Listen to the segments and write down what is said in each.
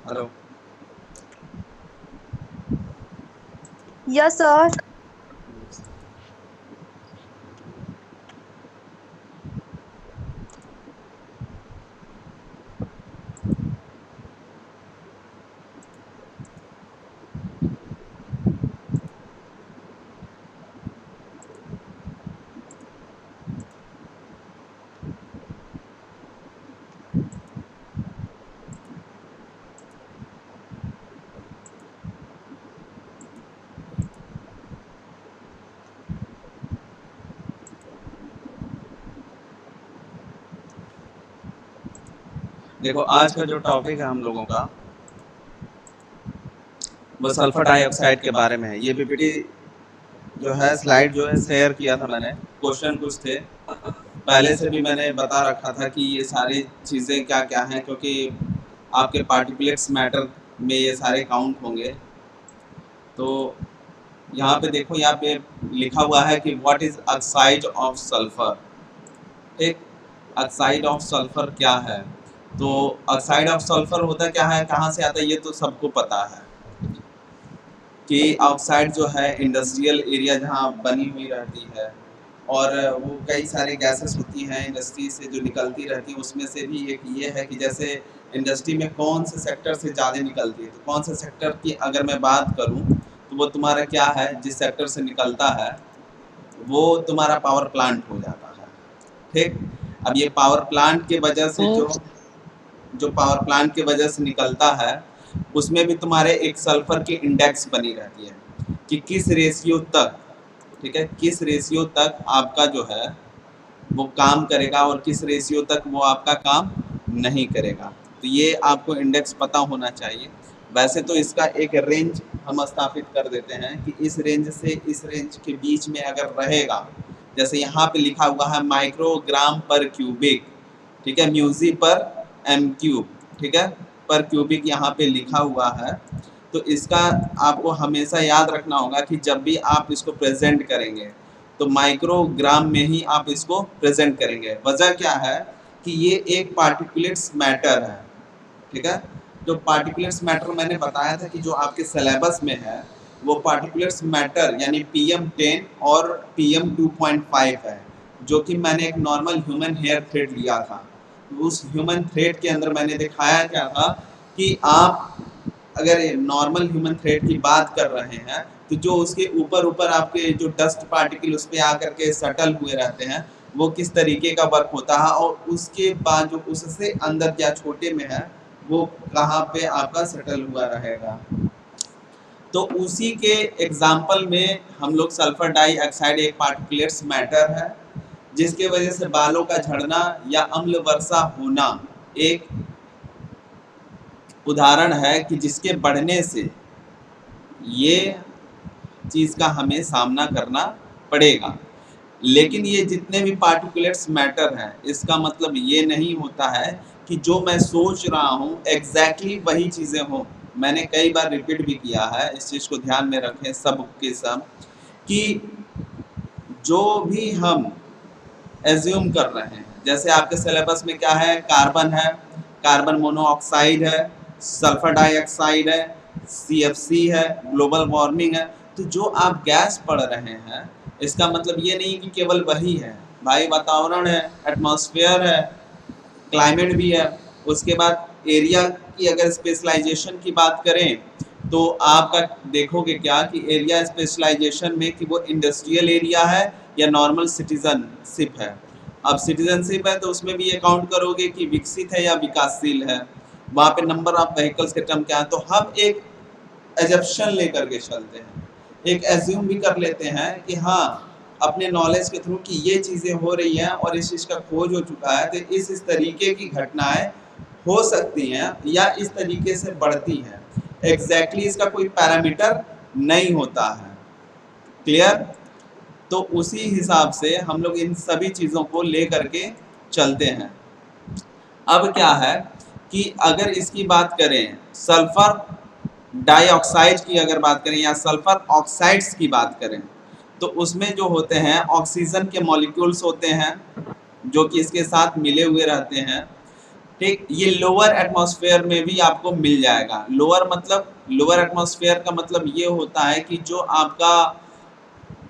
Hello. Yes sir. देखो, आज का जो टॉपिक है हम लोगों का वो सल्फर डाइऑक्साइड के बारे में है। ये पीपीटी जो है, स्लाइड जो है, शेयर किया था मैंने। क्वेश्चन कुछ थे, पहले से भी मैंने बता रखा था कि ये सारी चीज़ें क्या क्या हैं, क्योंकि आपके पार्टिकुलेट्स मैटर में ये सारे काउंट होंगे। तो यहाँ पे देखो, यहाँ पे लिखा हुआ है कि what is oxide of sulphur. ठीक, ऑक्साइड ऑफ सल्फर क्या है? तो ऑक्साइड ऑफ सल्फर होता क्या है, कहाँ से आता है, ये तो सबको पता है कि ऑक्साइड जो है इंडस्ट्रियल एरिया जहाँ बनी हुई रहती है, और वो कई सारे गैसेस होती हैं इंडस्ट्री से जो निकलती रहती है। उसमें से भी एक ये है कि जैसे इंडस्ट्री में कौन से सेक्टर से ज़्यादा निकलती है, तो कौन से सेक्टर की अगर मैं बात करूँ तो वो तुम्हारा क्या है, जिस सेक्टर से निकलता है वो तुम्हारा पावर प्लांट हो जाता है। ठीक, अब ये पावर प्लांट के वजह से जो जो पावर प्लांट की वजह से निकलता है, उसमें भी तुम्हारे एक सल्फर की इंडेक्स बनी रहती है कि किस रेशियो तक, ठीक है, किस रेशियो तक आपका जो है वो काम करेगा और किस रेशियो तक वो आपका काम नहीं करेगा। तो ये आपको इंडेक्स पता होना चाहिए। वैसे तो इसका एक रेंज हम स्थापित कर देते हैं कि इस रेंज से इस रेंज के बीच में अगर रहेगा, जैसे यहाँ पे लिखा हुआ है माइक्रोग्राम पर क्यूबिक, ठीक है, म्यूजी पर एम क्यूब, ठीक है, पर क्यूबिक यहाँ पे लिखा हुआ है। तो इसका आपको हमेशा याद रखना होगा कि जब भी आप इसको प्रेजेंट करेंगे तो माइक्रोग्राम में ही आप इसको प्रेजेंट करेंगे। वजह क्या है कि ये एक पार्टिकुलेट्स मैटर है, ठीक है। जो पार्टिकुलेट्स मैटर मैंने बताया था कि जो आपके सिलेबस में है, वो पार्टिकुलेट्स मैटर यानी PM10 और PM2.5 है, जो कि मैंने एक नॉर्मल ह्यूमन हेयर थ्रेड लिया था। उस ह्यूमन थ्रेड के अंदर मैंने दिखाया क्या था कि आप अगर नॉर्मल ह्यूमन थ्रेड की बात कर रहे हैं तो जो उसके ऊपर ऊपर आपके जो डस्ट पार्टिकल उस पर आकर के सटल हुए रहते हैं, वो किस तरीके का वर्क होता है, और उसके बाद जो उससे अंदर या छोटे में है वो कहाँ पे आपका सटल हुआ रहेगा। तो उसी के एग्जाम्पल में हम लोग सल्फर डाइऑक्साइड एक पार्टिकुलेट्स मैटर है, जिसके वजह से बालों का झड़ना या अम्ल वर्षा होना एक उदाहरण है कि जिसके बढ़ने से ये चीज़ का हमें सामना करना पड़ेगा। लेकिन ये जितने भी पार्टिकुलेट्स मैटर हैं, इसका मतलब ये नहीं होता है कि जो मैं सोच रहा हूँ एग्जैक्टली वही चीज़ें हों। मैंने कई बार रिपीट भी किया है, इस चीज़ को ध्यान में रखें सब के सब, कि जो भी हम एज्यूम कर रहे हैं, जैसे आपके सिलेबस में क्या है, कार्बन है, कार्बन मोनोऑक्साइड है, सल्फर डाइऑक्साइड है, CFC है, ग्लोबल वार्मिंग है। तो जो आप गैस पढ़ रहे हैं, इसका मतलब ये नहीं कि केवल वही है भाई। वातावरण है, एटमॉस्फेयर है, क्लाइमेट भी है। उसके बाद एरिया की अगर स्पेशलाइजेशन की बात करें तो आपका देखोगे क्या कि एरिया स्पेशलाइजेशन में कि वो इंडस्ट्रियल एरिया है या नॉर्मल सिटीजनशिप है। अब सिटीजनशिप है तो उसमें भी ये काउंट करोगे कि विकसित है या विकासशील है। वहाँ पे नंबर ऑफ व्हीकल्स के टर्म क्या है। तो हम एक एजप्शन लेकर के चलते हैं, एक एज्यूम भी कर लेते हैं कि हाँ, अपने नॉलेज के थ्रू कि ये चीज़ें हो रही हैं और इस चीज़ का खोज हो चुका है, तो इस तरीके की घटनाएं हो सकती हैं या इस तरीके से बढ़ती हैं। एग्जैक्टली इसका कोई पैरामीटर नहीं होता है। क्लियर? तो उसी हिसाब से हम लोग इन सभी चीज़ों को ले करके चलते हैं। अब क्या है कि अगर इसकी बात करें, सल्फर डाइऑक्साइड की अगर बात करें या सल्फर ऑक्साइड्स की बात करें, तो उसमें जो होते हैं ऑक्सीजन के मॉलिक्यूल्स होते हैं जो कि इसके साथ मिले हुए रहते हैं। ठीक, ये लोअर एटमॉस्फेयर में भी आपको मिल जाएगा। लोअर एटमॉस्फेयर का मतलब ये होता है कि जो आपका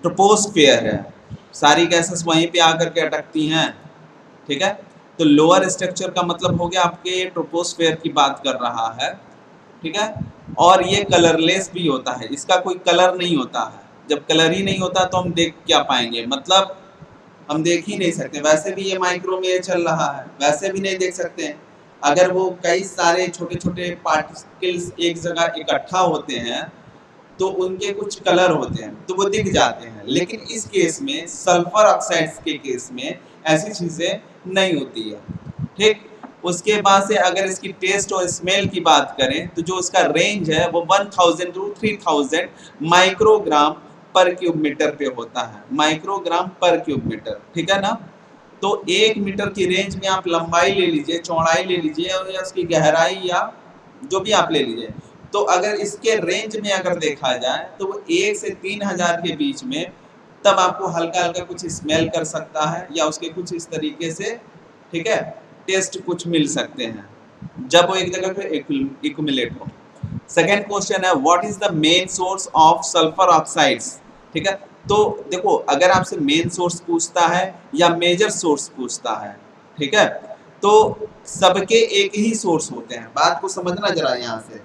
ट्रोपोस्फेयर है, सारी गैसेस वहीं पे आकर के अटकती हैं, ठीक है। तो लोअर स्ट्रक्चर का मतलब हो गया आपके ट्रोपोस्फेयर की बात कर रहा है, ठीक है। और ये कलरलेस भी होता है, इसका कोई कलर नहीं होता है। जब कलर ही नहीं होता तो हम देख क्या पाएंगे, मतलब हम देख ही नहीं सकते। वैसे भी ये माइक्रो में चल रहा है, वैसे भी नहीं देख सकते हैं। अगर वो कई सारे छोटे छोटे पार्टिकल्स एक जगह इकट्ठा होते हैं तो उनके कुछ कलर होते हैं तो वो दिख जाते हैं, लेकिन इस केस में सल्फर ऑक्साइड्स के केस में ऐसी चीजें नहीं होती है, ठीक। उसके बाद से अगर इसकी टेस्ट और स्मेल की बात करें तो जो उसका रेंज है वो 1000 टू 3000 माइक्रोग्राम पर क्यूब मीटर पे होता है, माइक्रोग्राम पर क्यूब मीटर, ठीक है ना। तो 1 मीटर की रेंज में आप लंबाई ले लीजिए, चौड़ाई ले लीजिए और या उसकी गहराई या जो भी आप ले लीजिए, तो अगर इसके रेंज में अगर देखा जाए तो वो 1 से 3000 के बीच में, तब आपको हल्का हल्का कुछ स्मेल कर सकता है या उसके कुछ इस तरीके से, ठीक है, टेस्ट कुछ मिल सकते हैं जब वो एक जगह पे एक्यूमुलेट हो। सेकेंड क्वेश्चन है what is the main source of sulphur oxides, ठीक है। तो देखो अगर आपसे मेन सोर्स पूछता है या मेजर सोर्स पूछता है, ठीक है, तो सबके एक ही सोर्स होते हैं। बात को समझना जरा यहाँ से,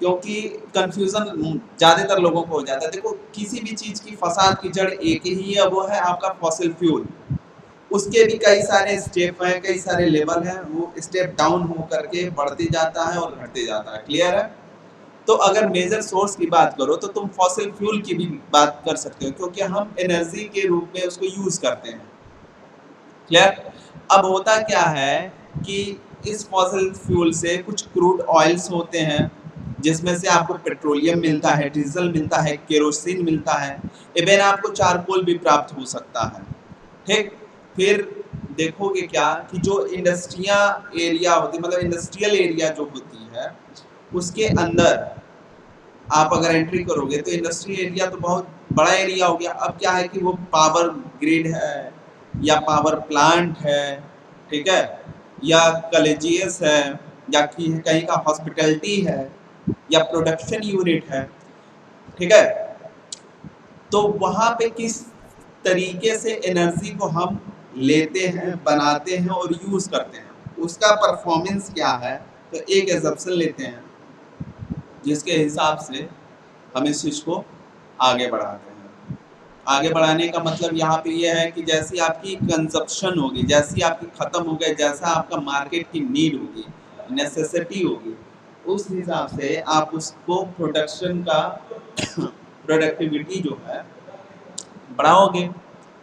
क्योंकि कंफ्यूजन ज्यादातर लोगों को हो जाता है। देखो किसी भी चीज की फसाद की जड़ एक ही है, वो है आपका फॉसिल फ्यूल। उसके भी कई सारे स्टेप हैं, कई सारे लेवल हैं, वो स्टेप डाउन हो करके बढ़ते जाता है और घटते जाता है, क्लियर है। तो अगर मेजर सोर्स की बात करो तो तुम फॉसिल फ्यूल की भी बात कर सकते हो, क्योंकि हम एनर्जी के रूप में उसको यूज करते हैं, क्लियर। अब होता क्या है कि इस फॉसिल फ्यूल से कुछ क्रूड ऑयल्स होते हैं जिसमें से आपको पेट्रोलियम मिलता है, डीजल मिलता है, केरोसिन मिलता है, इवन आपको चारकोल भी प्राप्त हो सकता है, ठीक। फिर देखोगे क्या कि जो इंडस्ट्रिया एरिया होती है, मतलब इंडस्ट्रियल एरिया जो होती है, उसके अंदर आप अगर एंट्री करोगे तो इंडस्ट्री एरिया तो बहुत बड़ा एरिया हो गया। अब क्या है कि वो पावर ग्रिड है या पावर प्लांट है, ठीक है, या कॉलेजियस है, या कहीं का हॉस्पिटैलिटी है, या प्रोडक्शन यूनिट है, ठीक है। तो वहां पे किस तरीके से एनर्जी को हम लेते हैं, बनाते हैं और यूज करते हैं, उसका परफॉर्मेंस क्या है, तो एक एग्जाम्पल लेते हैं जिसके हिसाब से हम इस चीज को आगे बढ़ाते हैं। आगे बढ़ाने का मतलब यहाँ पे ये है कि जैसी आपकी कंजप्शन होगी, जैसी आपकी खत्म हो गई, जैसा आपका मार्केट की नीड होगी, नेसेसिटी होगी, उस हिसाब से आप उसको प्रोडक्शन का प्रोडक्टिविटी जो है बढ़ाओगे।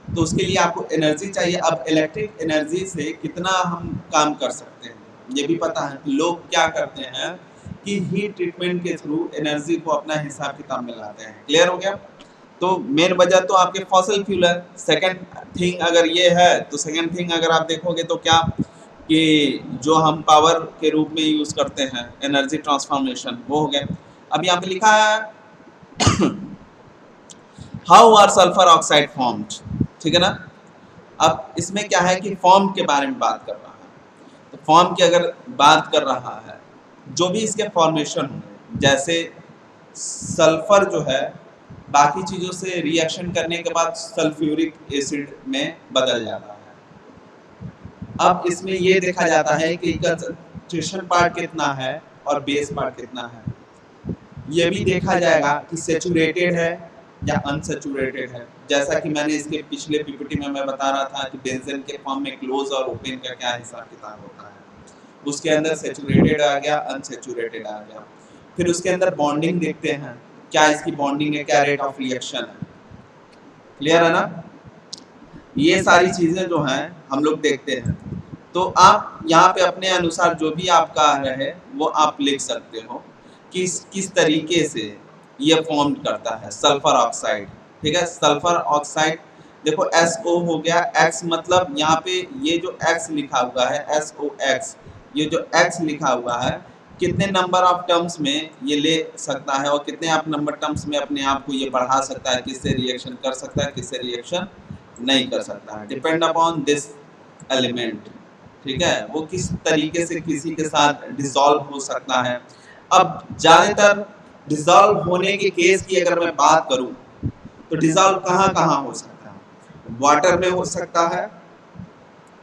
तो उसके लिए आपको एनर्जी चाहिए। अब इलेक्ट्रिक एनर्जी से कितना हम काम कर सकते हैं ये भी पता है। लोग क्या करते हैं कि हीट ट्रीटमेंट के थ्रू एनर्जी को अपना हिसाब किताब में लाते हैं, क्लियर हो गया। तो मेन वजह तो आपके फॉसिल फ्यूल है। सेकंड थिंग अगर ये है तो सेकंड थिंग अगर आप देखोगे तो क्या कि जो हम पावर के रूप में यूज करते हैं एनर्जी ट्रांसफॉर्मेशन, वो हो गया। अब यहाँ पे लिखा है how are sulphur oxide formed, ठीक है ना। अब इसमें क्या है कि फॉर्म के बारे में बात कर रहा है। तो फॉर्म की अगर बात कर रहा है, जो भी इसके फॉर्मेशन होंगे, जैसे सल्फर जो है बाकी चीजों से रिएक्शन करने के बाद सल्फ्यूरिक एसिड में बदल जाता है। अब इसमें ये देखा जाता है कि कंसंट्रेशन पार्ट कितना है और बेस पार्ट कितना है। ये भी देखा जाएगा कि सैचुरेटेड है या अनसैचुरेटेड है। जैसा कि मैंने इसके पिछले पीपीटी में मैं बता रहा था कि बेंजीन के फॉर्म में क्लोज और ओपन का क्या हिसाब किताब होता है। उसके अंदर सैचुरेटेड आ गया, अनसैचुरेटेड आ गया। फिर उसके अंदर बॉन्डिंग देखते हैं, क्या इसकी बॉन्डिंग है, क्या रेट ऑफ रिएक्शन है, क्लियर है ना। ये सारी चीजें जो हैं हम लोग देखते हैं। तो आप यहाँ पे अपने अनुसार जो भी आपका रहे वो आप लिख सकते हो कि किस तरीके से ये फॉर्म करता है सल्फर ऑक्साइड, ठीक है। सल्फर ऑक्साइड देखो SO हो गया, X मतलब यहाँ पे ये जो X लिखा हुआ है SOX, ये जो X लिखा हुआ है कितने नंबर ऑफ टर्म्स में ये ले सकता है और कितने आप नंबर टर्म्स में अपने आप को ये बढ़ा सकता है, किससे रिएक्शन कर सकता है, किससे रिएक्शन नहीं कर सकता है, डिपेंड अपॉन दिस एलिमेंट, ठीक है, वो किस तरीके से किसी के साथ डिसॉल्व हो सकता है। अब ज्यादातर डिसॉल्व होने के केस की अगर मैं बात करूं तो डिसॉल्व कहाँ कहाँ हो सकता है, वाटर में हो सकता है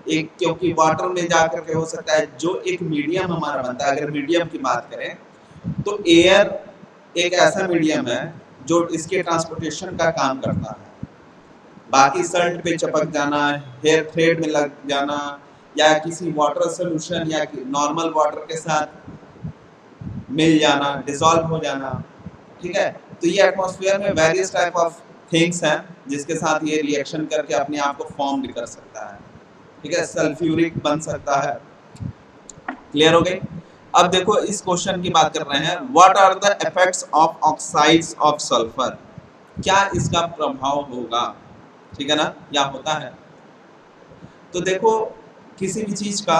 एक, क्योंकि वाटर में जाकर के हो सकता है, जो एक मीडियम हमारा बनता है, अगर मीडियम की बात करें तो एयर एक ऐसा मीडियम है जो इसके ट्रांसपोर्टेशन का काम करता है। बाकी सल्ट पे चपक जाना, हेयर थ्रेड में लग जाना, या किसी वाटर सोल्यूशन या नॉर्मल वाटर के साथ मिल जाना, डिसॉल्व हो जाना, ठीक है। तो ये एटमॉस्फेयर में वेरियस टाइप ऑफ थिंग्स हैं जिसके साथ ये रिएक्शन करके अपने आप को फॉर्म कर सकता है, ठीक है, सल्फ्यूरिक बन सकता है। क्लियर हो गई। अब देखो इस क्वेश्चन की बात कर रहे हैं, what are the effects of oxides of sulphur, क्या इसका प्रभाव होगा, ठीक है ना, या होता है। तो देखो किसी भी चीज का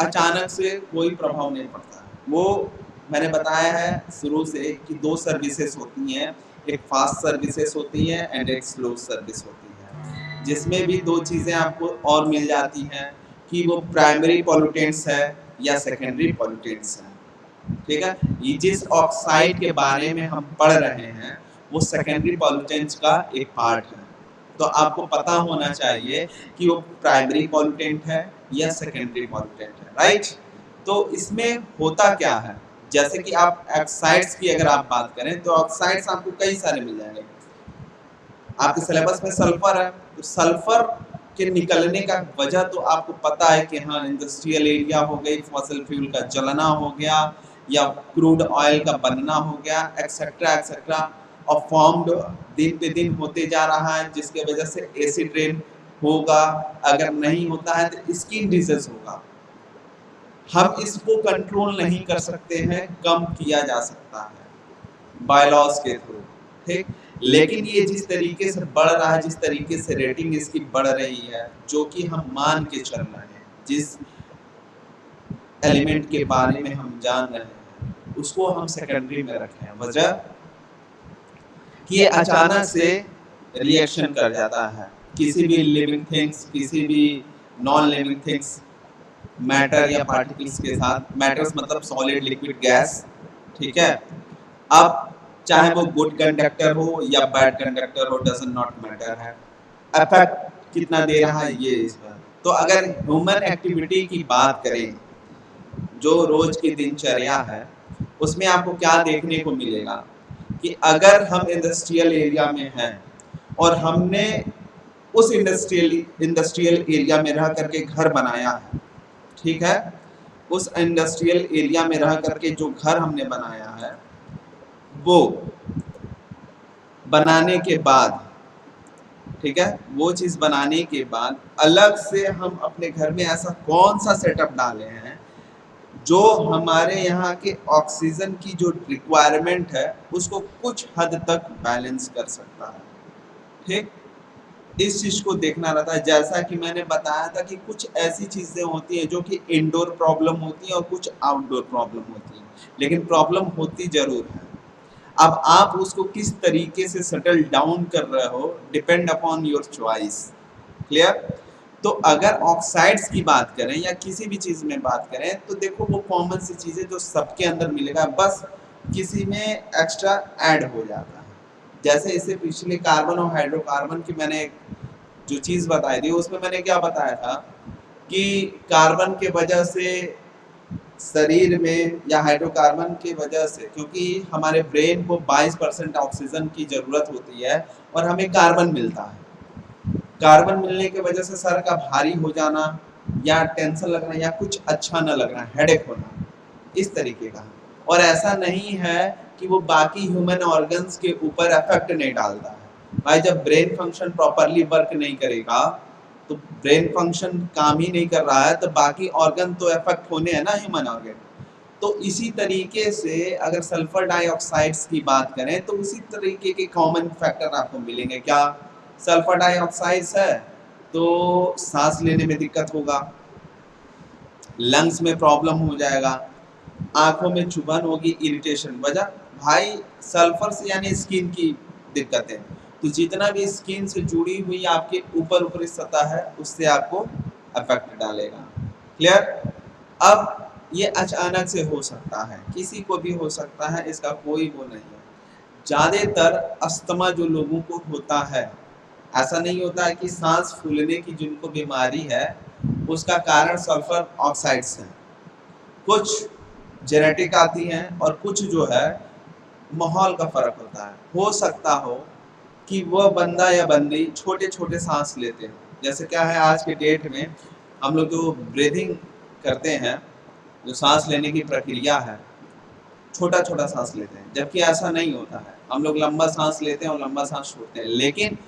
अचानक से कोई प्रभाव नहीं पड़ता है, वो मैंने बताया है शुरू से कि दो सर्विसेज होती हैं, एक फास्ट सर्विसेज होती है एंड एक स्लो सर्विस होती है, जिसमें भी दो चीजें आपको और मिल जाती हैं कि वो प्राइमरी पॉल्यूटेंट्स है या सेकेंडरी पॉल्यूटेंट्स है, ठीक है। ये जिस ऑक्साइड के बारे में हम पढ़ रहे हैं वो सेकेंडरी पॉल्यूटेंट्स का एक पार्ट है, तो आपको पता होना चाहिए कि वो प्राइमरी पॉल्यूटेंट है या सेकेंडरी पॉल्यूटेंट है, राइट। तो इसमें होता क्या है, जैसे कि आप ऑक्साइड्स की अगर आप बात करें तो ऑक्साइड्स आपको कई सारे मिल जाएंगे। आपके सिलेबस में सल्फर है, तो सल्फर के निकलने का वजह तो आपको पता है कि हाँ इंडस्ट्रियल एरिया हो गई, फॉसिल फ्यूल का जलना हो गया, या क्रूड ऑयल का बनना हो गया, एक्सेट्रा एक्सेट्रा, और फॉर्म्ड दिन पे दिन होते जा रहा है, जिसके वजह से एसिड रेन होगा, अगर नहीं होता है तो स्किन डिजीज होगा। हम इसको कंट्रोल नहीं कर सकते हैं, कम किया जा सकता है बायलॉज के थ्रू, ठीक। लेकिन ये जिस तरीके से बढ़ रहा है, जिस तरीके से रेटिंग इसकी बढ़ रही है, जो कि हम मान के चल रहे हैं, जिस एलिमेंट के बारे में हम जान रहे हैं उसको हम सेकेंडरी में रखे हैं, वजह कि ये अचानक से रिएक्शन कर जाता है किसी भी लिविंग थिंग्स, किसी भी नॉन लिविंग थिंग्स, मैटर या पार्टिकल्स के साथ। मैटर्स मतलब सॉलिड लिक्विड गैस, ठीक है। अब चाहे वो गुड कंडक्टर हो या बैड कंडक्टर हो, डजंट नॉट मैटर है, इफेक्ट कितना दे रहा है ये इस पर। तो अगर ह्यूमन एक्टिविटी की बात करें, जो रोज की दिनचर्या है, उसमें आपको क्या देखने को मिलेगा कि अगर हम इंडस्ट्रियल एरिया में हैं और हमने उस इंडस्ट्रियल एरिया में रह करके घर बनाया है, ठीक है, उस इंडस्ट्रियल एरिया में रह करके जो घर हमने बनाया है, वो बनाने के बाद, ठीक है, वो चीज बनाने के बाद अलग से हम अपने घर में ऐसा कौन सा सेटअप डाले हैं जो हमारे यहाँ के ऑक्सीजन की जो रिक्वायरमेंट है उसको कुछ हद तक बैलेंस कर सकता है, ठीक। इस चीज को देखना रहता है। जैसा कि मैंने बताया था कि कुछ ऐसी चीजें होती हैं जो कि इंडोर प्रॉब्लम होती है और कुछ आउटडोर प्रॉब्लम होती है, लेकिन प्रॉब्लम होती जरूर है। अब आप उसको किस तरीके से सेटल डाउन कर रहे हो depend upon your choice, clear. तो अगर ऑक्साइड्स की बात करें या किसी भी चीज में बात करें तो देखो वो कॉमन सी चीजें जो सबके अंदर मिलेगा, बस किसी में एक्स्ट्रा ऐड हो जाता है। जैसे इससे पिछले कार्बन और हाइड्रोकार्बन की मैंने जो चीज बताई थी उसमें मैंने क्या बताया था कि कार्बन के वजह से शरीर में या हाइड्रोकार्बन की वजह से, क्योंकि हमारे ब्रेन को 22% ऑक्सीजन की जरूरत होती है और हमें कार्बन मिलता है, कार्बन मिलने की वजह से सर का भारी हो जाना या टेंशन लगना या कुछ अच्छा न लगना, हेडेक होना, इस तरीके का। और ऐसा नहीं है कि वो बाकी ह्यूमन ऑर्गन्स के ऊपर इफेक्ट नहीं डालता है भाई। जब ब्रेन फंक्शन प्रॉपरली वर्क नहीं करेगा तो ब्रेन फंक्शन काम ही नहीं कर रहा है तो बाकी ऑर्गन तो इफेक्ट होने हैं ना, ह्यूमन ऑर्गन। तो इसी तरीके से अगर सल्फर डाइऑक्साइड्स की बात करें तो इसी तरीके के कॉमन फैक्टर आपको मिलेंगे। क्या सल्फर डाइऑक्साइड्स है तो सांस लेने में दिक्कत होगा, लंग्स में प्रॉब्लम हो जाएगा, आंखों में चुभन होगी, इरिटेशन, वजह भाई सल्फर से यानी स्किन की दिक्कतें। तो जितना भी स्किन से जुड़ी हुई आपके ऊपर ऊपरी सतह है उससे आपको अफेक्ट डालेगा, क्लियर। अब ये अचानक से हो सकता है, किसी को भी हो सकता है, इसका कोई वो नहीं है। ज्यादातर अस्थमा जो लोगों को होता है, ऐसा नहीं होता है कि सांस फूलने की जिनको बीमारी है उसका कारण सल्फर ऑक्साइड्स है। कुछ जेनेटिक आती हैं और कुछ जो है माहौल का फर्क होता है। हो सकता हो कि वह बंदा या बंदी छोटे छोटे सांस लेते हो। जैसे क्या है, आज के डेट में हम लोग जो ब्रीदिंग करते हैं, जो सांस लेने की प्रक्रिया है, छोटा छोटा सांस लेते हैं, जबकि ऐसा नहीं होता है। हम लोग लंबा सांस लेते हैं और लंबा सांस छोड़ते हैं, लेकिन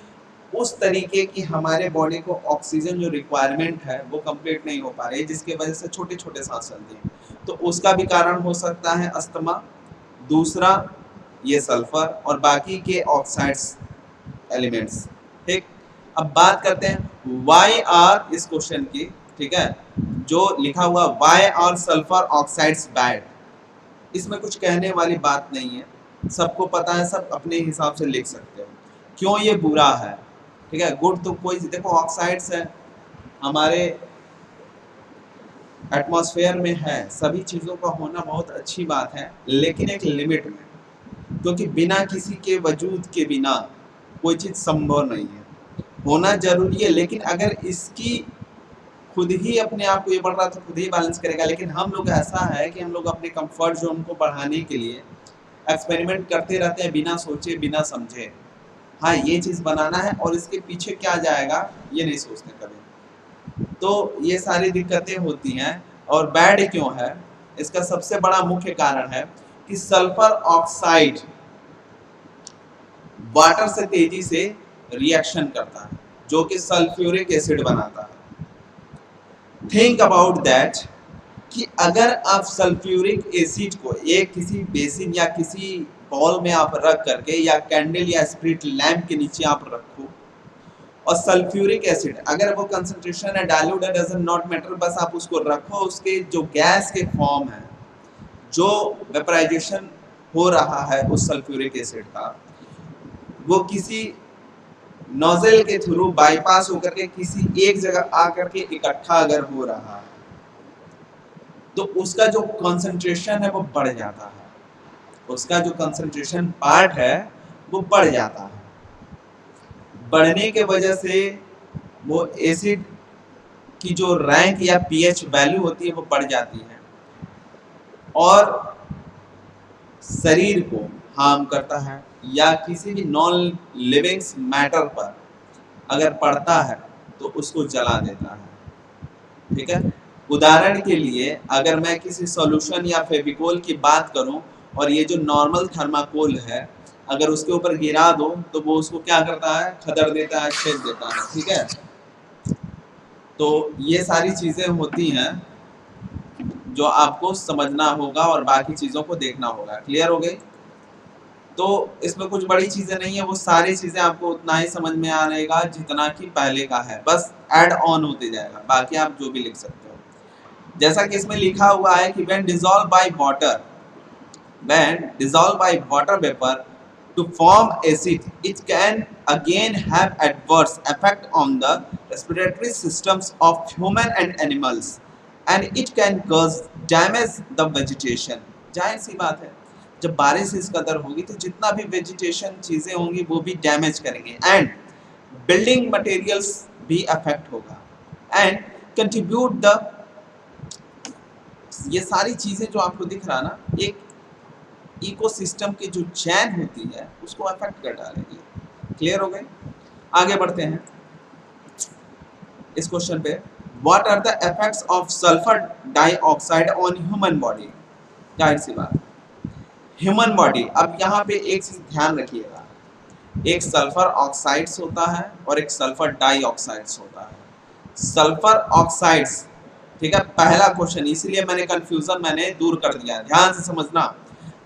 उस तरीके की हमारे बॉडी को ऑक्सीजन जो रिक्वायरमेंट है वो कंप्लीट नहीं हो पा रही है, जिसकी वजह से छोटे छोटे सांस चलते हैं। तो उसका भी कारण हो सकता है अस्थमा, दूसरा ये सल्फर और बाकी के ऑक्साइड्स एलिमेंट्स। ठीक, अब बात करते हैं वाई आर इस क्वेश्चन की। ठीक है, जो लिखा हुआ why are sulphur oxides bad, इसमें कुछ कहने वाली बात नहीं है, सबको पता है, सब अपने हिसाब से लिख सकते हो क्यों ये बुरा है। ठीक है, गुड तो कोई, देखो ऑक्साइड्स है हमारे एटमॉस्फेयर में है, सभी चीज़ों का होना बहुत अच्छी बात है, लेकिन एक लिमिट में, क्योंकि बिना किसी के वजूद के बिना कोई चीज़ संभव नहीं है। होना जरूरी है, लेकिन अगर इसकी खुद ही अपने आप को ये बढ़ रहा तो खुद ही बैलेंस करेगा। लेकिन हम लोग ऐसा है कि हम लोग अपने कंफर्ट जोन को बढ़ाने के लिए एक्सपेरिमेंट करते रहते हैं बिना सोचे बिना समझे। हाँ, ये चीज़ बनाना है और इसके पीछे क्या जाएगा ये नहीं सोचते कभी। तो ये सारी दिक्कतें होती हैं। और बैड क्यों है, इसका सबसे बड़ा मुख्य कारण है कि सल्फर ऑक्साइड वाटर से तेजी से रिएक्शन करता है, जो कि सल्फ्यूरिक एसिड बनाता है। थिंक अबाउट दैट कि अगर आप सल्फ्यूरिक एसिड को एक किसी बेसिन या किसी बॉल में आप रख करके या कैंडल या स्प्रिट लैंप के नीचे आप रखो, और सल्फ्यूरिक एसिड अगर वो कंसंट्रेशन है डाइल्यूट है डजंट नॉट मैटर, बस आप उसको रखो, उसके जो गैस के फॉर्म है, जो वेपराइजेशन हो रहा है उस सल्फ्यूरिक एसिड का, वो किसी नोजल के थ्रू बाईपास होकर के किसी एक जगह आकर के इकट्ठा अगर हो रहा है तो उसका जो कंसंट्रेशन है वो बढ़ जाता है, उसका जो कंसंट्रेशन पार्ट है वो बढ़ जाता है। बढ़ने के वजह से वो एसिड की जो रैंक या पीएच वैल्यू होती है वो बढ़ जाती है और शरीर को हार्म करता है, या किसी भी नॉन लिविंग मैटर पर अगर पड़ता है तो उसको जला देता है। ठीक है, उदाहरण के लिए अगर मैं किसी सॉल्यूशन या फेविकोल की बात करूं और ये जो नॉर्मल थर्माकोल है अगर उसके ऊपर गिरा दो तो वो उसको क्या करता है, खदड़ देता है, छेद देता है। ठीक है, तो ये सारी चीजें होती हैं जो आपको समझना होगा और बाकी चीजों को देखना होगा। क्लियर हो गई? तो इसमें कुछ बड़ी चीजें नहीं है, वो सारी चीजें आपको उतना ही समझ में आएगा जितना कि पहले का है, बस ऐड ऑन होते जाएगा, बाकी आप जो भी लिख सकते हो। जैसा कि इसमें लिखा हुआ है कि when dissolved by water vapor to form acid, it can again have adverse effect on the respiratory systems of human and animals, and it can cause damage the vegetation। जाहिर सी बात है, जब बारिश इस कदर होगी तो जितना भी वेजिटेशन चीजें होंगी वो भी डैमेज करेंगे, एंड बिल्डिंग मटेरियल्स भी अफेक्ट होगा, एंड कंट्रीब्यूट द, ये सारी चीजें जो आपको दिख रहा ना, एक इकोसिस्टम की जो चैन होती है उसको अफेक्ट कर डालेगी। क्लियर हो गए? आगे बढ़ते हैं इस क्वेश्चन पे। What are the effects of sulphur dioxide on human body? जाहिर सी बात, ह्यूमन बॉडी, अब यहाँ पे एक चीज ध्यान रखिएगा, एक सल्फर ऑक्साइड्स होता है और एक सल्फर डाइऑक्साइड्स होता है। सल्फर ऑक्साइड्स, ठीक है, पहला क्वेश्चन, इसीलिए मैंने कंफ्यूजन मैंने दूर कर दिया, ध्यान से समझना।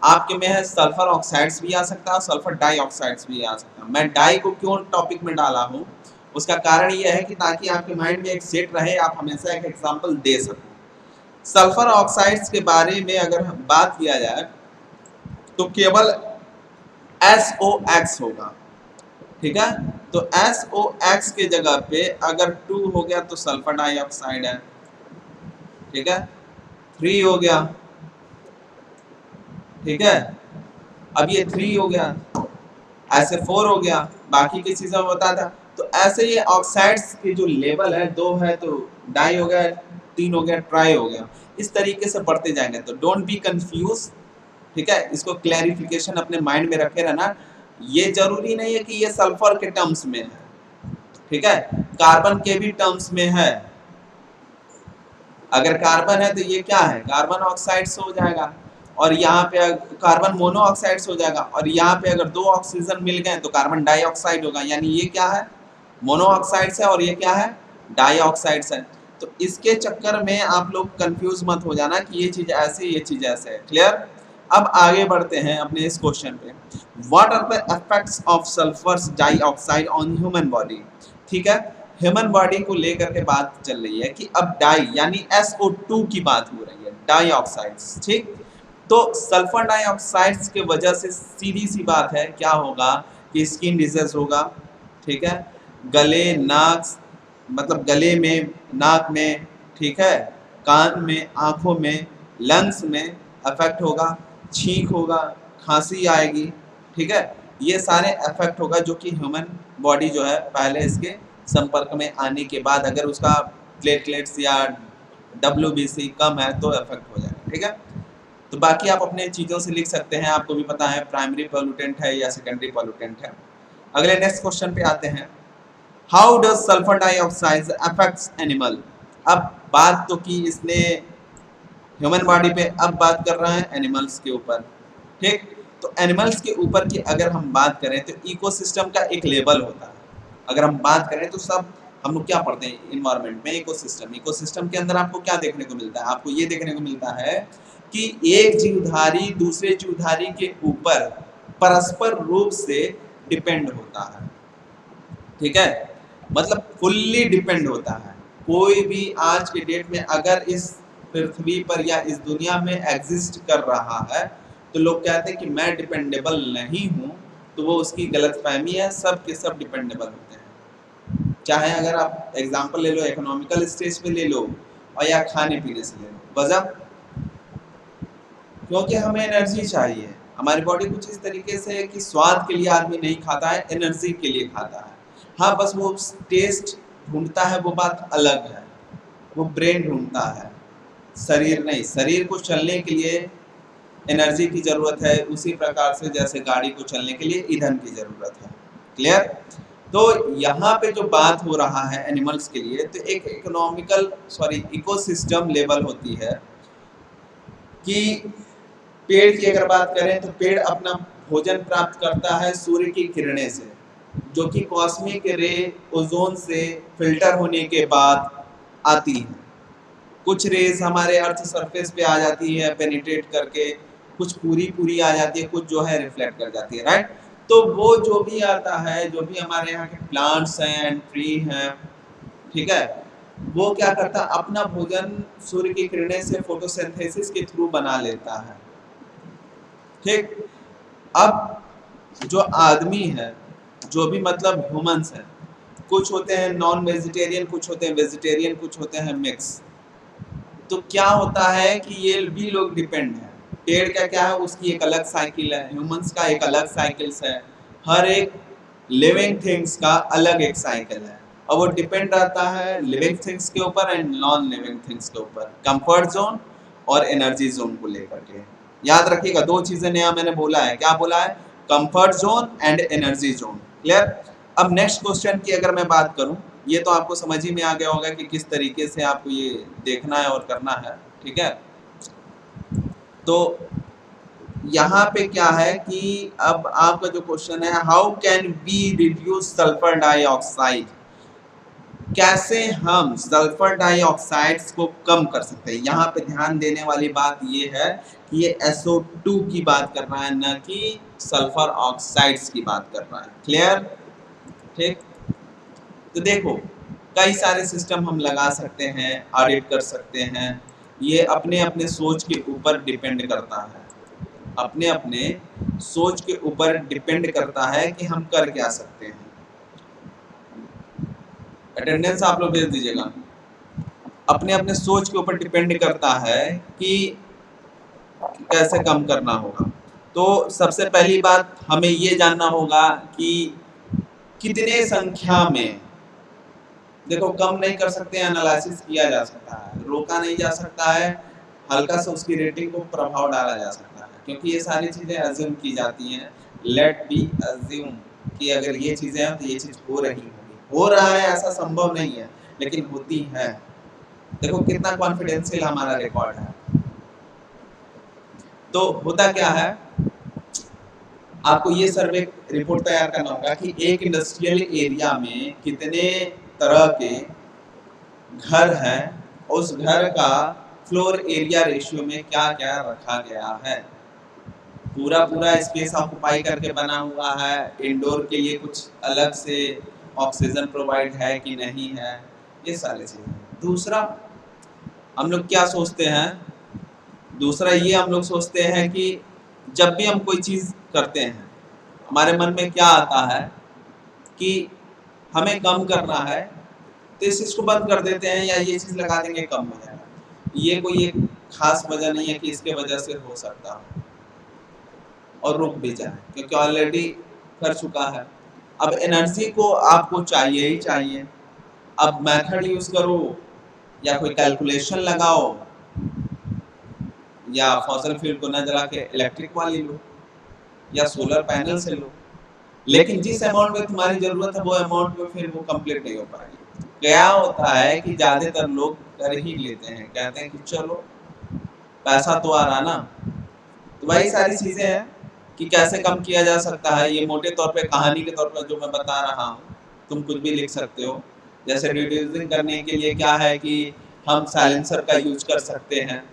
आपके में है सल्फर ऑक्साइड्स भी आ सकता है, सल्फर डाइऑक्साइड्स भी आ सकता है। मैं डाई को क्यों टॉपिक में डाला हूँ, उसका कारण यह है कि ताकि आपके माइंड में एक सेट रहे, आप हमेशा एक एग्जांपल दे सको। सल्फर ऑक्साइड्स के बारे में अगर बात किया जाए तो केवल SOX होगा। ठीक है, तो SOX के जगह पे अगर 2 हो गया तो सल्फर डाइऑक्साइड है। ठीक है, 3 हो गया, ठीक है, अब ये 3 हो गया, ऐसे 4 हो गया, बाकी की चीजों में बता था। तो ऐसे ये ऑक्साइड्स की जो लेवल है 2 है तो डाई हो गया, 3 हो गया ट्राई हो गया, इस तरीके से बढ़ते जाएंगे। तो डोंट बी कंफ्यूज, ठीक है, इसको क्लैरिफिकेशन अपने माइंड में रखे रहना। ये जरूरी नहीं है कि ये सल्फर के टर्म्स में है, ठीक है, कार्बन के भी टर्म्स में है। अगर कार्बन है तो ये क्या है, कार्बन ऑक्साइड्स हो जाएगा, और यहाँ पे कार्बन मोनोऑक्साइड्स हो जाएगा, और यहाँ पे अगर 2 ऑक्सीजन मिल गए तो कार्बन डाइऑक्साइड होगा। यानी ये क्या है, मोनोऑक्साइड्स है, और ये क्या है, डाइऑक्साइड्स है। तो इसके चक्कर में आप लोग कंफ्यूज मत हो जाना कि ये चीज ऐसे, ये चीज ऐसे है। क्लियर। अब आगे बढ़ते हैं अपने इस क्वेश्चन पे। What are the effects of sulphur dioxide on human body. ठीक है, ह्यूमन बॉडी को लेकर के बात चल रही है कि अब डाई यानी SO2 की बात हो रही है, डाइऑक्साइड्स, ठीक। तो सल्फर डाइऑक्साइड्स के वजह से सीधी सी बात है क्या होगा कि स्किन डिजीज होगा, ठीक है, गले नाक, मतलब गले में, नाक में, ठीक है, कान में, आंखों में, लंग्स में अफेक्ट होगा, छींक होगा, खांसी आएगी, ठीक है, ये सारे अफेक्ट होगा जो कि ह्यूमन बॉडी जो है पहले इसके संपर्क में आने के बाद अगर उसका प्लेटलेट्स या WBC कम है तो अफेक्ट हो जाएगा, ठीक है। तो बाकी आप अपने चीज़ों से लिख सकते हैं, आपको भी पता है प्राइमरी पॉल्यूटेंट है या सेकेंडरी पॉल्यूटेंट है। अगले नेक्स्ट क्वेश्चन पे आते हैं। How does sulphur dioxide affects animal. अब बात तो की इसने ह्यूमन बॉडी पे, अब बात कर रहा है एनिमल्स के ऊपर, ठीक। तो एनिमल्स के ऊपर की अगर हम बात करें तो इकोसिस्टम का एक लेवल होता है। अगर हम बात करें तो सब हम लोग क्या पढ़ते हैं इन्वायरमेंट में, इकोसिस्टम। इकोसिस्टम के अंदर आपको क्या देखने को मिलता है, आपको ये देखने को मिलता है कि एक जीवधारी दूसरे जीवधारी के ऊपर परस्पर रूप से डिपेंड होता है, ठीक है, मतलब फुल्ली डिपेंड होता है। कोई भी आज के डेट में अगर इस पृथ्वी पर या इस दुनिया में एग्जिस्ट कर रहा है तो लोग कहते हैं कि मैं डिपेंडेबल नहीं हूँ, तो वो उसकी गलतफहमी है। सब के सब डिपेंडेबल होते हैं, चाहे अगर आप एग्जांपल ले लो इकोनॉमिकल स्टेज पे ले लो और या खाने पीने से ले लो। वजह क्योंकि हमें एनर्जी चाहिए, हमारी बॉडी कुछ इस तरीके से है कि स्वाद के लिए आदमी नहीं खाता है, एनर्जी के लिए खाता है। हाँ, बस वो टेस्ट ढूंढता है, वो बात अलग है, वो ब्रेन ढूंढता है, शरीर नहीं। शरीर को चलने के लिए एनर्जी की जरूरत है, उसी प्रकार से जैसे गाड़ी को चलने के लिए ईंधन की जरूरत है। क्लियर। तो यहाँ पे जो बात हो रहा है एनिमल्स के लिए, तो एक इकोसिस्टम लेवल होती है कि पेड़ की अगर बात करें तो पेड़ अपना भोजन प्राप्त करता है सूर्य की किरणें से, जो कि कॉस्मिक रे ओजोन से फिल्टर होने के बाद आती है। कुछ रेज हमारे अर्थ सरफेस पे आ जाती है पेनिट्रेट करके, कुछ पूरी आ जाती है, कुछ जो है रिफ्लेक्ट कर जाती है, राइट। तो वो जो भी आता है, जो भी हमारे यहाँ के प्लांट्स हैं, ट्री हैं, ठीक है, वो क्या करता है, अपना भोजन सूर्य की किरणें से फोटोसिंथेसिस के थ्रू बना लेता है, ठीक। अब जो आदमी है, जो भी मतलब ह्यूमंस हैं, कुछ होते हैं नॉन वेजिटेरियन, कुछ होते हैं वेजिटेरियन, कुछ होते हैं मिक्स। तो क्या होता है कि ये भी लोग डिपेंड है। पेड़ का क्या है, उसकी एक अलग साइकिल है, ह्यूमंस का एक अलग साइकिल्स है, हर एक लिविंग थिंग्स का अलग एक साइकिल है, और वो डिपेंड रहता है लिविंग थिंग्स के ऊपर एंड नॉन लिविंग थिंग्स के ऊपर, कंफर्ट जोन और एनर्जी जोन को लेकर के। याद रखिएगा, 2 चीजें नया मैंने बोला है, क्या बोला है, comfort zone and energy zone. Clear. अब नेक्स्ट क्वेश्चन की अगर मैं बात करूं, ये तो आपको समझ ही में आ गया होगा कि किस तरीके से आपको ये देखना है और करना है, ठीक है। तो यहाँ पे क्या है कि अब आपका जो क्वेश्चन है, how can we reduce sulphur dioxide, कैसे हम सल्फर डाइऑक्साइड्स को कम कर सकते हैं। यहाँ पे ध्यान देने वाली बात ये है कि ये SO2 की बात कर रहा है, न कि सल्फर ऑक्साइड्स की बात कर रहा है। क्लियर, ठीक। तो देखो, कई सारे सिस्टम हम लगा सकते हैं, ऑडिट कर सकते हैं, ये अपने अपने सोच के ऊपर डिपेंड करता है, अपने अपने सोच के ऊपर डिपेंड करता है कि हम कर क्या सकते हैं। अटेंडेंस आप लोग भेज दीजिएगा। अपने अपने सोच के ऊपर डिपेंड करता है कि कैसे कम करना होगा। तो सबसे पहली बात हमें ये जानना होगा कि कितने संख्या में, देखो कम नहीं कर सकते, एनालिसिस किया जा सकता है, रोका नहीं जा सकता है, हल्का सा उसकी रेटिंग को प्रभाव डाला जा सकता है, क्योंकि ये सारी चीजें अज्यूम की जाती हैं। लेट बी अज्यूम कि अगर ये चीजें हैं तो ये चीज हो रही होगी, हो रहा है ऐसा संभव नहीं है, लेकिन होती है। देखो कितना कॉन्फिडेंशियल हमारा रिकॉर्ड है। तो होता क्या है, आपको ये सर्वे रिपोर्ट तैयार करना होगा कि एक इंडस्ट्रियल एरिया में कितने तरह के घर हैं, उस घर का फ्लोर एरिया रेशियो में क्या क्या रखा गया है, पूरा पूरा स्पेस ऑक्युपाई करके बना हुआ है, इंडोर के लिए कुछ अलग से ऑक्सीजन प्रोवाइड है कि नहीं है, ये सारी चीजें। दूसरा हम लोग क्या सोचते हैं, दूसरा ये हम लोग सोचते हैं कि जब भी हम कोई चीज करते हैं हमारे मन में क्या आता है कि हमें कम करना है, तो इस चीज को बंद कर देते हैं या ये चीज लगा देंगे कम हो जाएगा। ये कोई एक खास वजह नहीं है कि इसके वजह से हो सकता है और रुक भी जाए, क्योंकि ऑलरेडी कर चुका है। अब एनर्जी को आपको चाहिए ही चाहिए। अब मेथड यूज करो या कोई कैलकुलेशन लगाओ या फॉसिल फ्यूल को न जला के इलेक्ट्रिक वाली लो या सोलर पैनल से लो, लेकिन जिस अमाउंट में तुम्हारी जरूरत है वो अमाउंट में फिर वो कंप्लीट नहीं हो पाएगी। क्या होता है कि ज्यादातर लोग कर ही लेते हैं, कहते हैं कि चलो पैसा तो आ रहा ना। तो वही सारी चीजें हैं कि कैसे कम किया जा सकता है। ये मोटे तौर पे कहानी के तौर पर जो मैं बता रहा हूँ, तुम कुछ भी लिख सकते हो। जैसे रिड्यूसिंग करने के लिए क्या है कि हम साइलेंसर का यूज कर सकते हैं।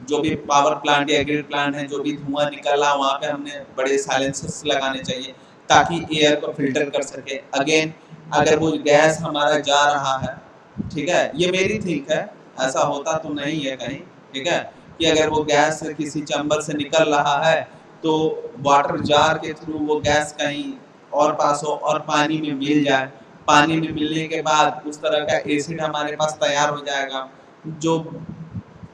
जो भी पावर प्लांट या ग्रिड प्लांट है, जो भी धुआं निकला वहाँ पे हमने बड़े साइलेंसर्स लगाने चाहिए ताकि एयर को फिल्टर कर सके। अगेन अगर वो गैस हमारा जा रहा है, ठीक है, ये मेरी थिंक है, ऐसा होता तो नहीं है कहीं, ठीक है, कि अगर वो गैस किसी चैम्बर से निकल रहा है तो वाटर जार के थ्रू वो गैस कहीं और पास हो और पानी में मिल जाए। पानी में मिलने के बाद उस तरह का एसिड हमारे पास तैयार हो जाएगा, जो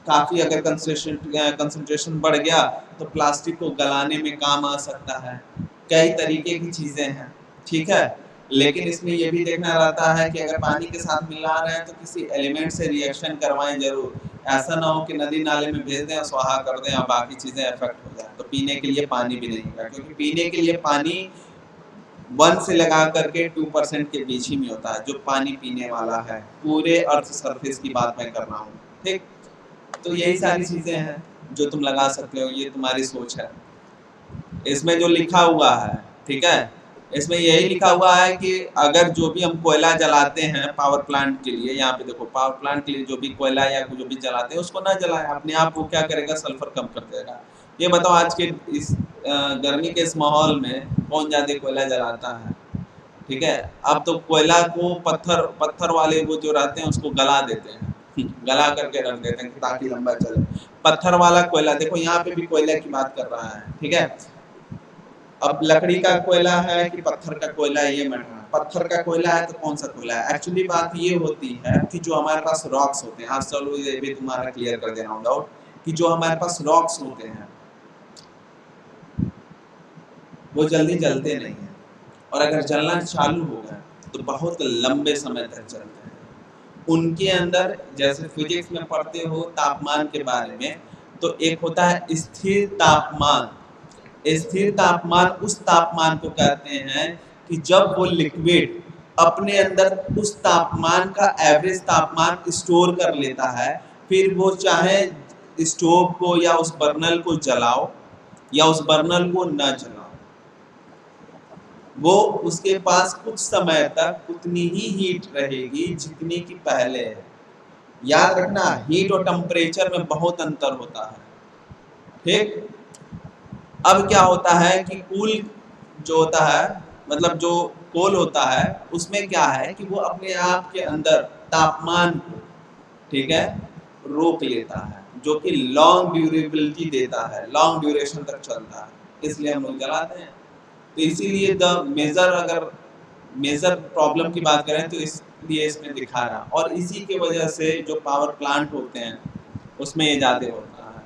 काफी अगर कंसंट्रेशन बढ़ गया तो प्लास्टिक को गलाने में काम आ सकता है। कई तरीके की चीजें हैं, ठीक है, लेकिन इसमें ये भी देखना रहता है कि अगर पानी के साथ मिला रहे हैं तो किसी एलिमेंट से रिएक्शन करवाएं जरूर। ऐसा ना हो कि नदी नाले में भेज दें और स्वाहा कर दें और बाकी चीजें इफेक्ट हो जाए, तो पीने के लिए पानी भी नहीं होगा, क्योंकि पीने के लिए पानी 1 से लगा करके 2% के बीच ही में होता है जो पानी पीने वाला है। पूरे अर्थ सरफेस की बात मैं कर रहा हूँ, ठीक। तो यही सारी चीजें हैं जो तुम लगा सकते हो, ये तुम्हारी सोच है। इसमें जो लिखा हुआ है, ठीक है, इसमें यही लिखा हुआ है कि अगर जो भी हम कोयला जलाते हैं पावर प्लांट के लिए, यहाँ पे देखो पावर प्लांट के लिए जो भी कोयला या जो भी जलाते हैं उसको ना जलाएं, अपने आप वो क्या करेगा, सल्फर कम कर देगा। ये बताओ आज के इस गर्मी के इस माहौल में कौन ज्यादा कोयला जलाता है, ठीक है। अब तो कोयला को पत्थर वाले वो जो रहते हैं उसको गला देते हैं, गला करके रख देते हैं ताकि लंबा चले। पत्थर वाला कोयला, देखो यहाँ पे भी कोयला की बात कर रहा है, ठीक है। अब लकड़ी का कोयला है कि पत्थर का कोयला है, ये मैटर है। पत्थर का कोयला है तो कौन सा कोयला है, एक्चुअली बात ये होती है कि जो हमारे पास रॉक्स होते हैं, आज चलो ये भी तुम्हारा क्लियर कर दे रहा हूँ डाउट, कि जो हमारे पास रॉक्स होते हैं वो जल्दी जलते नहीं है, और अगर जलना चालू हो गए तो बहुत लंबे समय तक चलते हैं। उनके अंदर, जैसे फिजिक्स में पढ़ते हो तापमान के बारे में, तो एक होता है स्थिर तापमान। स्थिर तापमान उस तापमान को कहते हैं कि जब वो लिक्विड अपने अंदर उस तापमान का एवरेज तापमान स्टोर कर लेता है, फिर वो चाहे स्टोव को या उस बर्नल को जलाओ या उस बर्नल को न जलाओ, वो उसके पास कुछ समय तक उतनी ही हीट रहेगी जितनी की पहले है। याद रखना, हीट और टेम्परेचर में बहुत अंतर होता है, ठीक। अब क्या होता है कि कूल जो होता है, मतलब जो कोल होता है, उसमें क्या है कि वो अपने आप के अंदर तापमान को, ठीक है, रोक लेता है, जो कि लॉन्ग ड्यूरेबिलिटी देता है, लॉन्ग ड्यूरेशन तक चलता है, इसलिए हम लोग जलाते हैं। तो इसीलिए द मेजर, अगर मेजर प्रॉब्लम की बात करें तो इस लिए इसमें दिखा रहा, और इसी की वजह से जो पावर प्लांट होते हैं उसमें ये ज़्यादा होता है।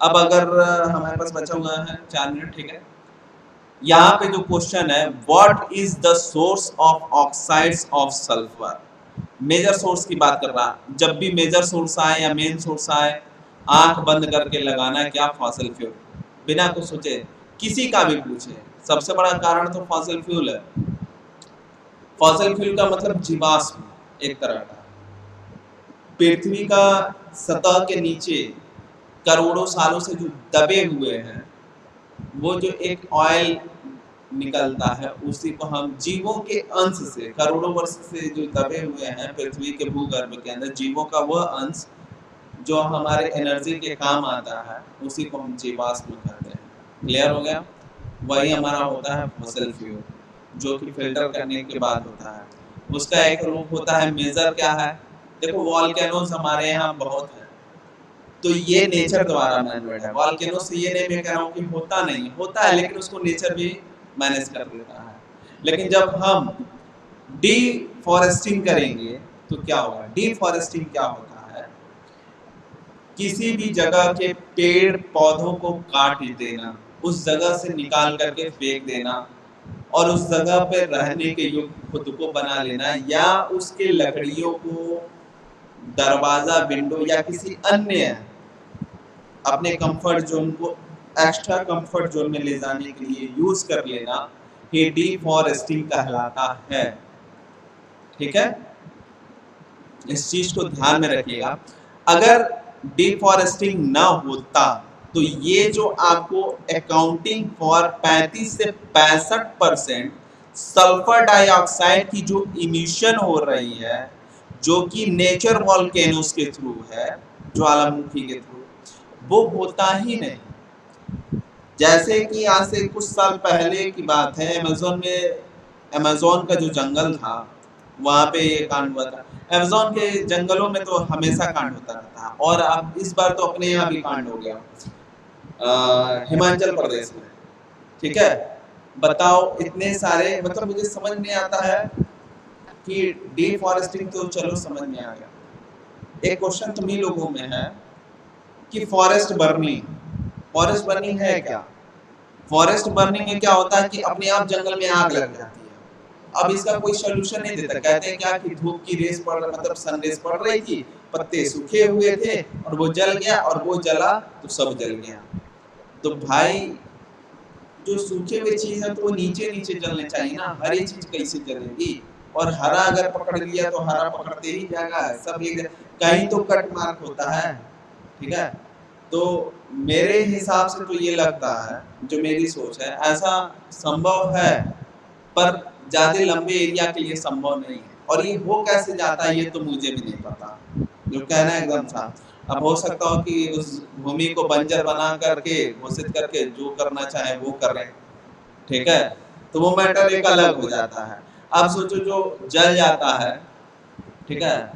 अब अगर हमारे पास बचा हुआ है 4 मिनट, ठीक है, यहाँ पे जो क्वेश्चन है, what is the source of oxides of sulphur. Major source की बात कर रहा, जब भी मेजर सोर्स आए या मेन सोर्स आए, आंख बंद करके लगाना है क्या, फॉसिल फ्यूल, बिना कुछ सोचे, किसी का भी पूछे, सबसे बड़ा कारण तो फॉसिल फ्यूल है। फॉसिल फ्यूल का मतलब जीवाश्म एक तरह का, पृथ्वी का सतह के नीचे करोड़ों सालों से जो दबे हुए हैं, वो जो एक ऑयल निकलता है, उसी को हम जीवों के अंश से, करोड़ों वर्ष से जो दबे हुए हैं पृथ्वी के भूगर्भ के अंदर, जीवों का वह अंश जो हमारे एनर्जी के काम आता है, उसी को हम जीवाश्म कहते हैं। क्लियर हो गया? वही हमारा होता है फॉसिल फ्यूल, जो कि फिल्टर करने के बाद होता है। उसका एक रूप होता है मेजर, क्या है, देखो वॉल्केनोज हमारे यहाँ बहुत है, तो ये नेचर द्वारा मैनमेड है। वॉल्केनो से ये नहीं मैं कह रहा हूँ कि होता नहीं, होता है, लेकिन उसको नेचर भी मैनेज कर देता है। लेकिन जब हम डिफॉरेस्टिंग करेंगे तो क्या होगा? डिफॉरेस्टिंग क्या होता है, किसी भी जगह के पेड़ पौधों को काट देना, उस जगह से निकाल करके फेंक देना, और उस जगह पे रहने के योग्य खुद को बना लेना, या उसके लकड़ियों को दरवाजा, विंडो या किसी अन्य अपने कंफर्ट जोन को एक्स्ट्रा कंफर्ट जोन में ले जाने के लिए यूज कर लेना, ये डिफॉरेस्टिंग कहलाता है। ठीक है, इस चीज को ध्यान में रखिएगा। अगर डिफॉरेस्टिंग ना होता तो ये जो आपको अकाउंटिंग फॉर 35 से 65% सल्फर डाइऑक्साइड की जो इमिशन हो रही है, जो कि नेचर वॉल्केनोस के थ्रू है, ज्वालामुखी के थ्रू, वो होता ही नहीं। जैसे कि आज से कुछ साल पहले की बात है, अमेज़न का जो जंगल था, वहाँ पे ये कांड हुआ था। अमेज़न के जंगलों में तो हमेशा कांड होता रहता है, और अब इस बार तो अपने यहाँ भी कांड हो गया, हिमाचल प्रदेश में। ठीक है, बताओ, इतने सारे, मतलब मुझे समझ नहीं आता है कि डिफॉरेस्टिंग तो चलो समझ में आ गया, एक क्वेश्चन तुम ही लोगों में है कि फॉरेस्ट बर्निंग है क्या? फॉरेस्ट बर्निंग में क्या होता है कि अपने आप जंगल में आग लग जाती है। अब इसका कोई सोल्यूशन नहीं देता, कहते हैं क्या कि धूप की रेस पड़, मतलब सन रेस पड़ रही थी, पत्ते सूखे हुए थे और वो जल गया, और वो जला तो सब जल गया। तो भाई, जो सूखे हुए चीज है तो वो नीचे नीचे जलने चाहिए ना, हरी चीज कैसे जलेगी? और हरा अगर पकड़ लिया तो हरा पकड़ते ही जाएगा, सब एक कहीं तो कट मार्क होता है। ठीक है, तो मेरे हिसाब से तो ये लगता है, जो मेरी सोच है, ऐसा संभव है, पर ज्यादा लंबे एरिया के लिए संभव नहीं है। और ये हो कैसे जाता है ये तो मुझे भी नहीं पता, जो कहना है एकदम साफ। अब हो सकता हो कि उस भूमि को बंजर बना करके, घोषित करके जो करना चाहे वो करें। ठीक है, तो वो मैटर एक अलग हो जाता है। अब सोचो जो जल जाता है, ठीक है,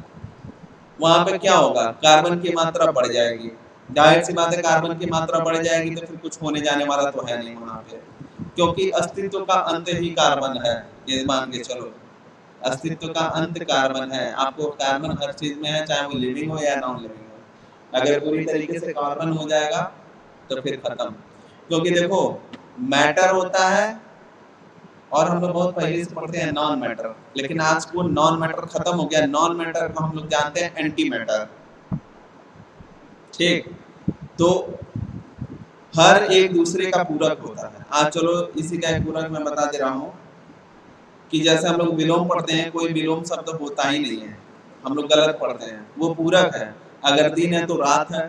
वहां पे क्या होगा? कार्बन की मात्रा बढ़ जाएगी, जाहिर सी बात है, कार्बन की मात्रा बढ़ जाएगी तो फिर कुछ होने जाने वाला तो है नहीं वहां पे, क्योंकि अस्तित्व का अंत ही कार्बन है, ये मान के चलो, अस्तित्व का अंत कार्बन है। आपको कार्बन हर चीज में है, चाहे वो लिविंग हो या नॉन लिविंग हो। अगर पूरी तरीके से कार्बन हो जाएगा तो फिर खत्म, क्योंकि देखो, मैटर होता है, और हम लोग बहुत पहले से पढ़ते हैं नॉन मैटर, लेकिन आज वो नॉन मैटर खत्म हो गया। नॉन मैटर को हम लोग जानते हैं एंटी मैटर। ठीक, तो हर एक दूसरे का पूरक होता है। आज चलो इसी का एक पूरक मैं बता दे रहा हूँ कि जैसे हम लोग विलोम पढ़ते हैं, कोई विलोम शब्द होता ही नहीं है, हम लोग गलत पढ़ते हैं, वो पूरक है। अगर दिन है तो रात है,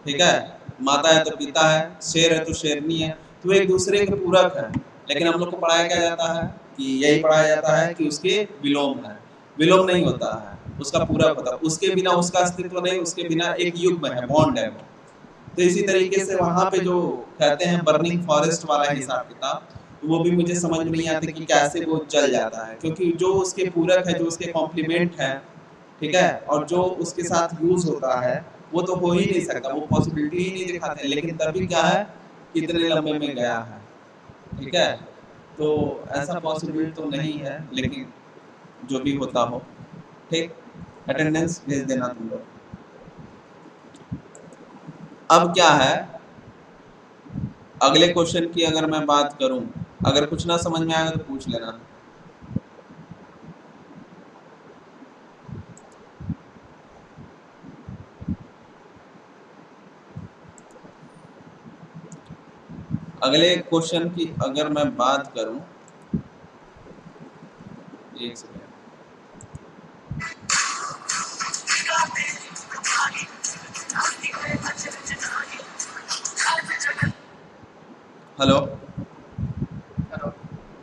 ठीक है, माता है तो पिता है, शेर है तो शेरनी है, तो एक दूसरे के पूरक है। लेकिन हम लोग को पढ़ाया क्या जाता है कि यही पढ़ाया जाता है कि उसके विलोम है। विलोम नहीं होता है, उसका पूरक होता है, उसके बिना उसका अस्तित्व नहीं, उसके बिना एक युग्म है, बॉन्ड है वो। तो इसी तरीके से वहां पे जो कहते हैं बर्निंग फॉरेस्ट वाला हिसाब किताब, वो भी मुझे समझ में नहीं आता कि कैसे वो जल जाता है, क्योंकि जो उसके पूरक है, जो उसके कॉम्प्लीमेंट है, ठीक है, और जो उसके साथ यूज होता है, वो तो हो ही नहीं सकता, वो पॉसिबिलिटी ही नहीं दिखाते। लेकिन तभी क्या है, कितने लंबे में गया है। ठीक है, तो ऐसा पॉसिबिलिटी तो नहीं है, लेकिन जो भी होता हो, ठीक, अटेंडेंस भेज देना तुम लोग। अब क्या है, अगले क्वेश्चन की अगर मैं बात करूं, अगर कुछ ना समझ में आएगा तो पूछ लेना। अगले क्वेश्चन की अगर मैं बात करूं, एक सेकंड, हेलो,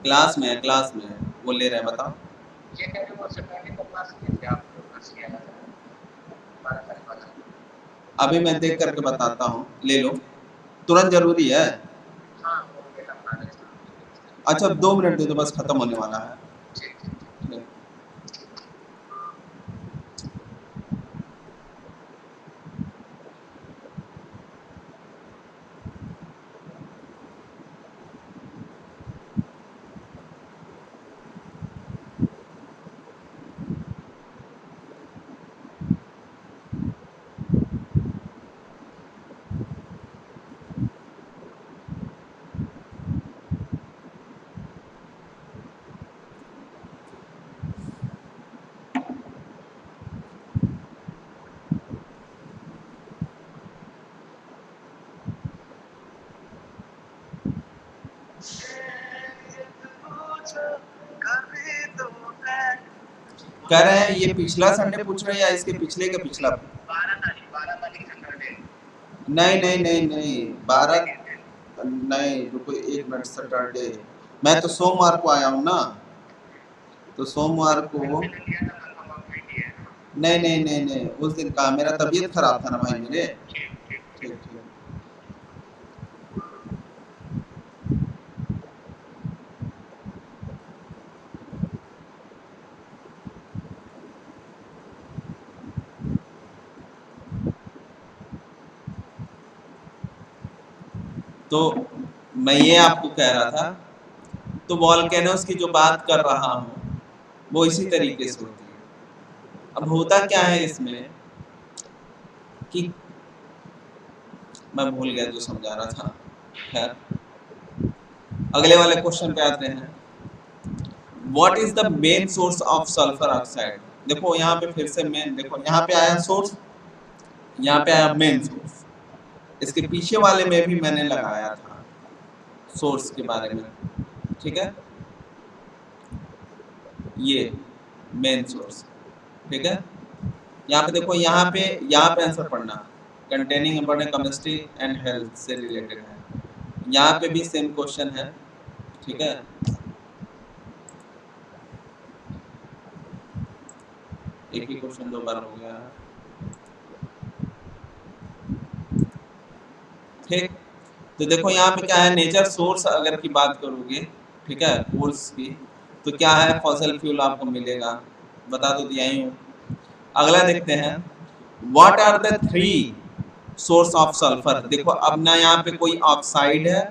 क्लास में है, क्लास में है, वो ले रहे हैं, बताओ। अभी मैं देख करके बताता हूँ, ले लो, तुरंत जरूरी है। अच्छा 2 मिनट दे दो, बस खत्म होने वाला है। कह रहे हैं ये पिछला संडे पूछ रहे हैं या इसके पिछले का पिछला? 12 तारीख सैटरडे। नहीं नहीं नहीं नहीं, 12 नहीं, रुको 1 मिनट, सैटरडे मैं तो सोमवार को आया हूँ ना, तो सोमवार को नहीं नहीं नहीं नहीं, उस दिन का मेरा तबीयत खराब था ना भाई मेरे। ठीक ठीक। तो मैं ये आपको कह रहा था, तो वॉल्केनोस की जो बात कर रहा हूँ वो इसी तरीके से होती है। अब होता क्या है इसमें कि मैं भूल गया जो समझा रहा था, खैर अगले वाले क्वेश्चन पे आते हैं। What is the main source of sulphur oxide? देखो यहाँ पे फिर से मेन, देखो यहाँ पे आया सोर्स, यहाँ पे आया मेन सोर्स, इसके पीछे वाले में भी मैंने लगाया था सोर्स के बारे में, ठीक है, ये मेन सोर्स, ठीक है। यहाँ पे देखो, यहाँ पे आंसर पढ़ना, containing important chemistry and health से रिलेटेड है, यहाँ पे भी सेम क्वेश्चन है, ठीक है। एक ही क्वेश्चन 2 बार हो गया, ठीक। तो देखो यहाँ पे क्या है, नेचर सोर्स अगर की बात करोगे, ठीक है, कोल्स की, तो क्या है, फॉसिल फ्यूल आपको मिलेगा, बता तो दिया ही हूँ। अगला देखते हैं, what are the 3 source of sulphur? देखो अब ना यहाँ पे कोई ऑक्साइड है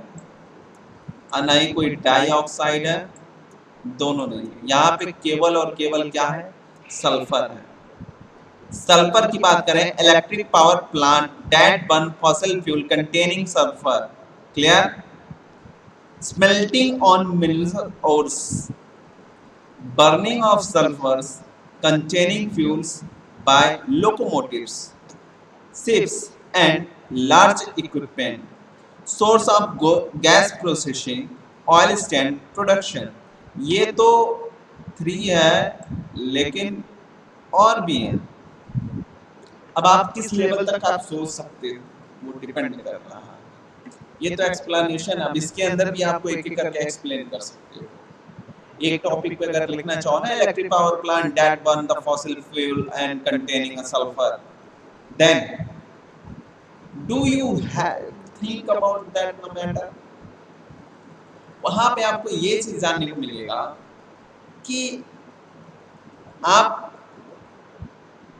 और ना ही कोई डाई ऑक्साइड है, दोनों नहीं, यहाँ पे केवल और केवल क्या है, सल्फर है। सल्फर की बात करें, electric power plant that burn fossil fuel containing sulphur, clear, smelting on mineral ores, burning of sulfurs containing fuels by locomotives, ships and large equipment, source of gas processing, oil stand production। ये तो 3 है, लेकिन और भी हैं। अब आप किस लेवल तक आप सोच सकते हो वो डिपेंड कर रहा है। ये तो एक्सप्लेनेशन, अब इसके अंदर भी आपको एक एक करके एक्सप्लेन कर सकते हो। एक टॉपिक पे अगर लिखना चाहो ना, electric power plant that burn the fossil fuel and containing sulphur, then do you think about that matter? वहां पे आपको ये चीज जानने को मिलेगा कि आप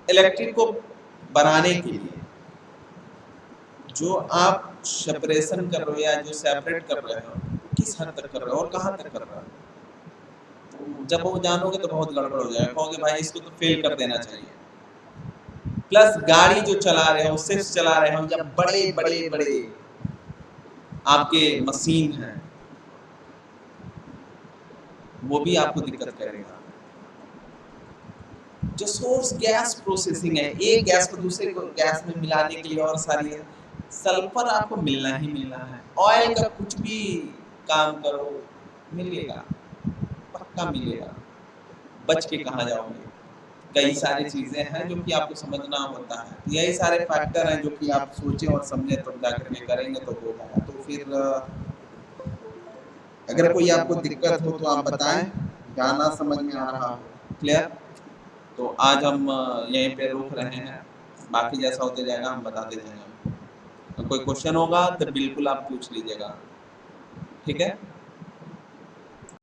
इलेक्ट्रिक को बनाने के लिए जो आप सेपरेशन कर रहे हो या जो सेपरेट कर रहे हो, किस हद तक कर रहे हो और कहां तक कर रहे हो, जब वो जानोगे तो बहुत गड़बड़ हो जाएगा, कहोगे भाई इसको तो फेल कर देना चाहिए। प्लस गाड़ी जो चला रहे हो, शिफ्ट चला रहे हो, या बड़े बड़े बड़े आपके मशीन हैं, वो भी आपको दिक्कत करेगा। जो सोर्स गैस प्रोसेसिंग है, एक गैस को दूसरे को गैस में मिलाने के लिए और सारी सल्फर आपको मिलना ही मिलना है। ऑयल का कुछ भी काम करो मिलेगा, पक्का मिलेगा, बच के कहाँ जाओगे। कई सारी चीजें हैं जो कि आपको समझना होता है, यही सारे फैक्टर हैं जो कि आप सोचें और समझें तब जाकर के करेंगे तो होगा। तो फिर अगर कोई आपको दिक्कत हो तो आप बताएं, गाना समझ में आ रहा हो। क्लियर? तो आज हम यहीं पे रोक रहे हैं, बाकी जैसा होते जाएगा हम बताते जाएंगे। तो कोई क्वेश्चन होगा तो बिल्कुल आप पूछ लीजिएगा, ठीक है?